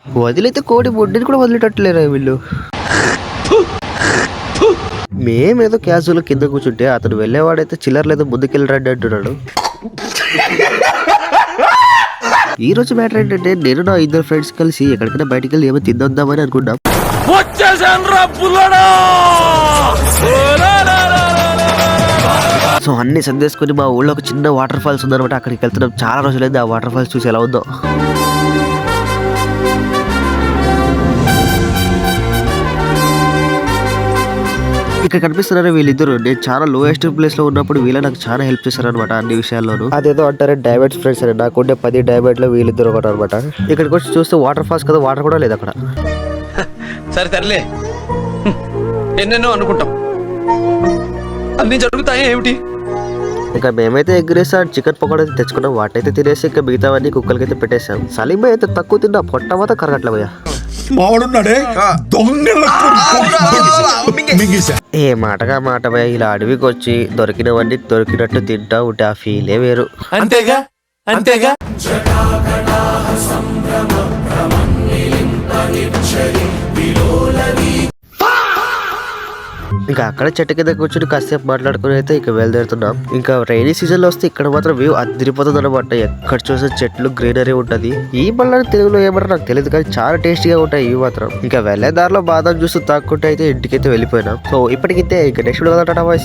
వదిలేతే కోడి బొడ్డిని కూడా వదిలేటట్లేరా వీళ్ళు. మేమేదో క్యాజువల్ కింద కూర్చుంటే అతను వెళ్ళేవాడైతే చిల్లర లేదో ముందుకెళ్ళి రండి అంటున్నాడు. ఈ రోజు మ్యాటర్ ఏంటంటే నేను నా 2 ఫ్రెండ్స్ కలిసి ఎక్కడికైనా బయటికి వెళ్ళి ఏమో తిందామని అనుకున్నాం. సో అన్ని సందేసుకుని మా ఊళ్ళో ఒక చిన్న వాటర్ ఫాల్స్ ఉందన్నమాట. అక్కడికి వెళ్తున్నాం. చాలా రోజులైంది ఆ వాటర్ ఫాల్స్ చూసి ఎలా ఉందో. ఇక్కడ కనిపిస్తున్నారు వీళ్ళిద్దరు. నేను చాలా లోయెస్ట్ ప్లేస్ లో ఉన్నప్పుడు వీళ్ళ నాకు చాలా హెల్ప్ చేశారు అనమాట అన్ని విషయాల్లోనూ. అదేదో అంటారే డైవర్స్ ఫ్రెండ్స్ అని. నాకుండే 10 డైవర్ట్ లో వీళ్ళిద్దరు ఒకటి అనమాట. ఇక్కడికి వచ్చి చూస్తే వాటర్ ఫాల్స్ కదా, వాటర్ కూడా లేదు అక్కడ. సరే సర్లే, ఎన్నెన్నో అనుకుంటాం, అన్ని జరుగుతాయి ఏమిటి. ఇంకా మేమైతే egg rice and chicken pakoda అయితే తెచ్చుకున్నాం. వాటైతే తినేసి ఇంకా మిగతావన్నీ కుక్కలకైతే పెట్టేసాం. సలీం అయితే తక్కువ తిన్నా, పొట్ట మాత్రం కరగట్లే భయ్యా. ఏ మాటగా మాట భయ. ఇలా అడవికి వచ్చి దొరికినవన్నీ దొరికినట్టు తింటా ఉంటే ఆ ఫీలే వేరు. అంతేగా అంతేగా. ఇంకా అక్కడ చెట్టు కింద కూర్చొని కాసేపు మాట్లాడుకుని అయితే ఇక బయలుదేరుతున్నాం. ఇంకా రైనీ సీజన్ లో వస్తే ఇక్కడ మాత్రం వ్యూ అదిరిపోతుంది అనమాట. ఎక్కడ చూసే చెట్లు గ్రీనరీ ఉంటది. ఈ బళ్ళని తెలుగులో ఏమంటారు నాకు తెలియదు, కానీ చాలా టేస్టీగా ఉంటాయి ఇవి మాత్రం. ఇంకా వెళ్లే దారిలో బాదం జ్యూస్ తాక్కుంటే అయితే ఇంటికైతే వెళ్ళిపోయినాం. సో ఇప్పటికైతే ఇంకా నెక్స్ట్ టాటా బాయ్.